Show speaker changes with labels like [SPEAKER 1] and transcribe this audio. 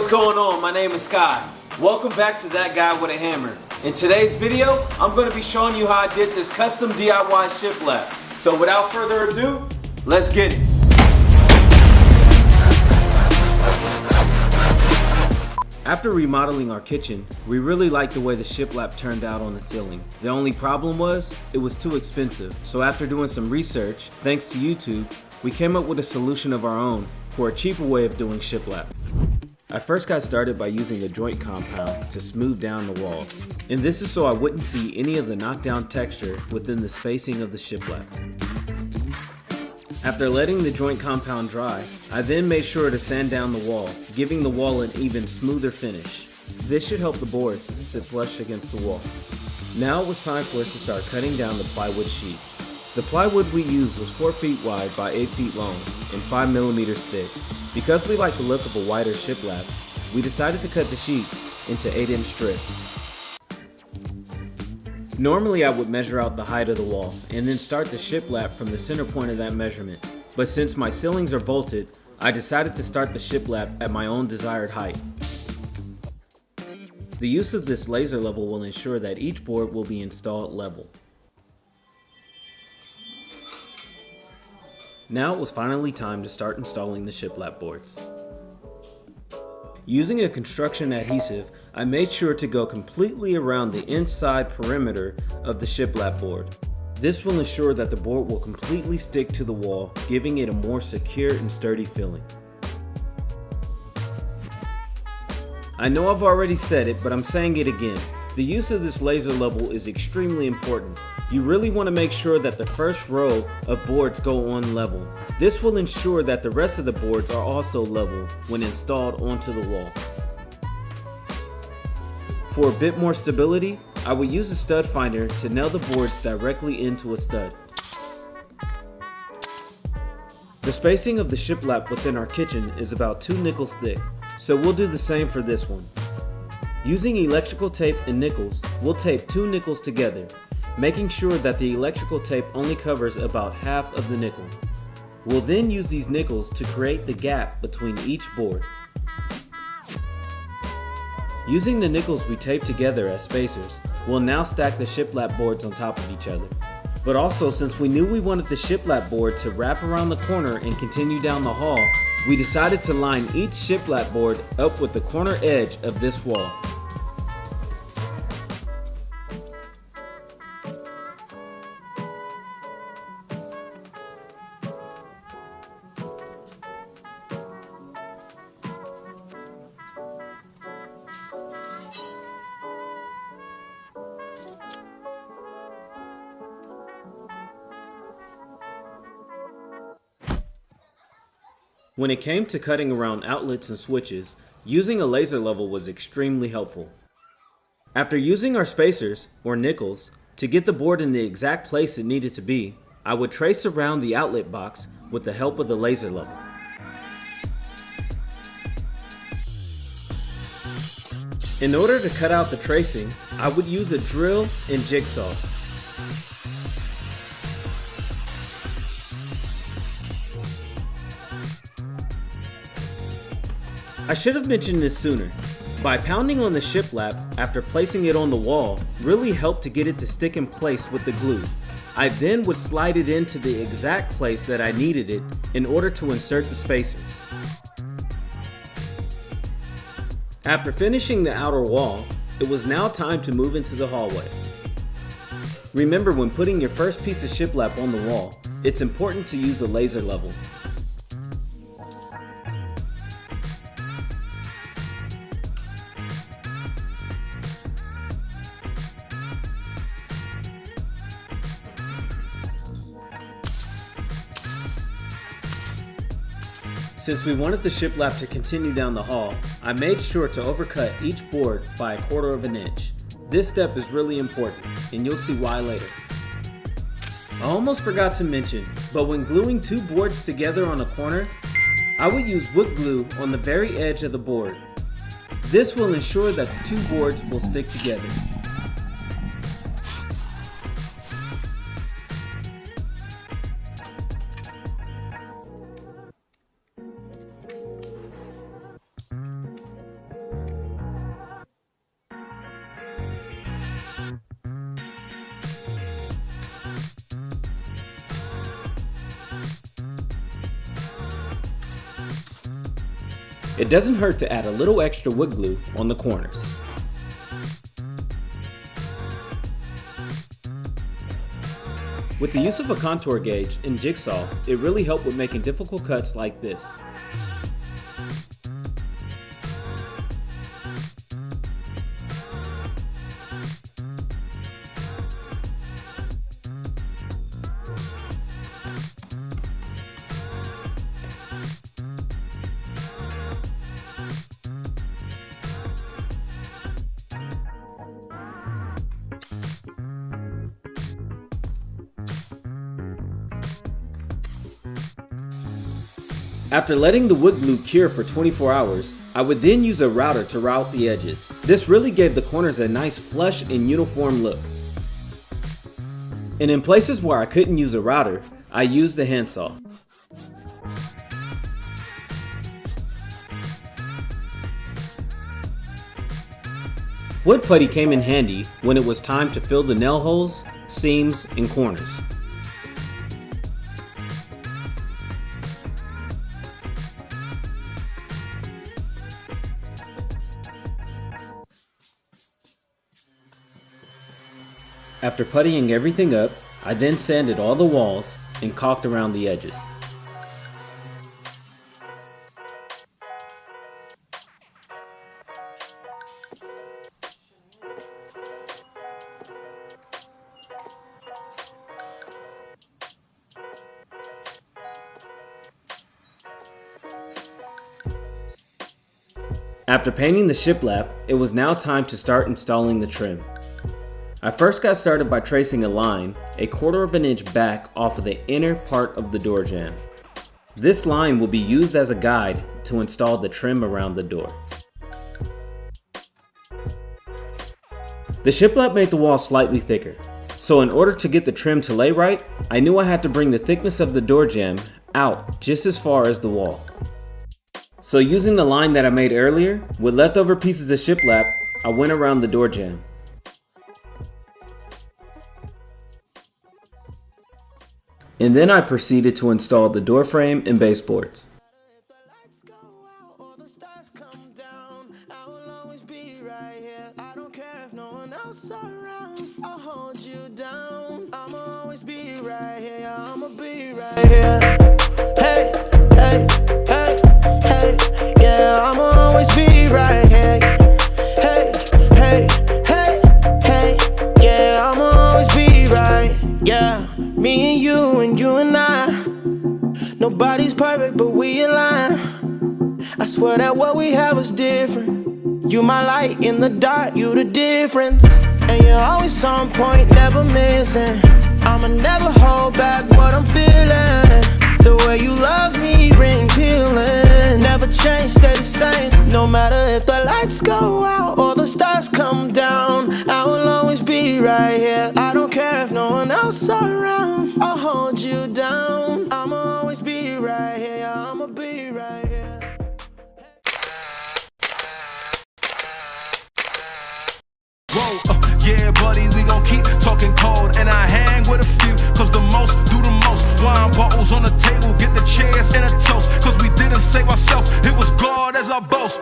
[SPEAKER 1] What's going on? My name is Sky. Welcome back to That Guy with a Hammer. In today's video, I'm going to be showing you how I did this custom DIY shiplap. So without further ado, let's get it. After remodeling our kitchen, we really liked the way the shiplap turned out on the ceiling. The only problem was, it was too expensive. So after doing some research, thanks to YouTube, we came up with a solution of our own for a cheaper way of doing shiplap. I first got started by using a joint compound to smooth down the walls. And this is so I wouldn't see any of the knockdown texture within the spacing of the shiplap. After letting the joint compound dry, I then made sure to sand down the wall, giving the wall an even smoother finish. This should help the boards sit flush against the wall. Now it was time for us to start cutting down the plywood sheets. The plywood we used was 4 feet wide by 8 feet long and 5 millimeters thick. Because we like the look of a wider shiplap, we decided to cut the sheets into 8-inch strips. Normally I would measure out the height of the wall and then start the shiplap from the center point of that measurement. But since my ceilings are vaulted, I decided to start the shiplap at my own desired height. The use of this laser level will ensure that each board will be installed level. Now it was finally time to start installing the shiplap boards. Using a construction adhesive, I made sure to go completely around the inside perimeter of the shiplap board. This will ensure that the board will completely stick to the wall, giving it a more secure and sturdy feeling. I know I've already said it, but I'm saying it again. The use of this laser level is extremely important. You really want to make sure that the first row of boards go on level. This will ensure that the rest of the boards are also level when installed onto the wall. For a bit more stability, I will use a stud finder to nail the boards directly into a stud. The spacing of the shiplap within our kitchen is about 2 nickels thick, so we'll do the same for this one. Using electrical tape and nickels, we'll tape 2 nickels together, making sure that the electrical tape only covers about half of the nickel. We'll then use these nickels to create the gap between each board. Using the nickels we taped together as spacers, we'll now stack the shiplap boards on top of each other. But also, since we knew we wanted the shiplap board to wrap around the corner and continue down the hall, we decided to line each shiplap board up with the corner edge of this wall. When it came to cutting around outlets and switches, using a laser level was extremely helpful. After using our spacers, or nickels, to get the board in the exact place it needed to be, I would trace around the outlet box with the help of the laser level. In order to cut out the tracing, I would use a drill and jigsaw. I should have mentioned this sooner. By pounding on the shiplap after placing it on the wall really helped to get it to stick in place with the glue. I then would slide it into the exact place that I needed it in order to insert the spacers. After finishing the outer wall, it was now time to move into the hallway. Remember, when putting your first piece of shiplap on the wall, it's important to use a laser level. Since we wanted the shiplap to continue down the hall, I made sure to overcut each board by 1/4 of an inch. This step is really important, and you'll see why later. I almost forgot to mention, but when gluing 2 boards together on a corner, I would use wood glue on the very edge of the board. This will ensure that the 2 boards will stick together. It doesn't hurt to add a little extra wood glue on the corners. With the use of a contour gauge and jigsaw, it really helped with making difficult cuts like this. After letting the wood glue cure for 24 hours, I would then use a router to route the edges. This really gave the corners a nice flush and uniform look. And in places where I couldn't use a router, I used the handsaw. Wood putty came in handy when it was time to fill the nail holes, seams, and corners. After puttying everything up, I then sanded all the walls and caulked around the edges. After painting the shiplap, it was now time to start installing the trim. I first got started by tracing a line 1/4 of an inch back off of the inner part of the door jamb. This line will be used as a guide to install the trim around the door. The shiplap made the wall slightly thicker, so in order to get the trim to lay right, I knew I had to bring the thickness of the door jamb out just as far as the wall. So using the line that I made earlier, with leftover pieces of shiplap, I went around the door jamb. And then I proceeded to install the door frame and baseboards.
[SPEAKER 2] Me and you and I, nobody's perfect, but we align. I swear that what we have is different. You my light in the dark, you the difference. And you're always on point, never missing. I'ma never hold back what I'm feeling. The way you love me brings healing. Never change, stay the same. No matter if the lights go out or the stars come down, I will always be right here. I don't care if no one else around. I'll hold you down. I'ma always be right here. I'ma be right here.
[SPEAKER 3] Whoa, yeah, buddy, we gon' keep talking cold, and I hang with a few, cause the most do the most. Wine bottles on the table, get the chairs and a toast, cause we didn't save ourselves, it was God as our boast.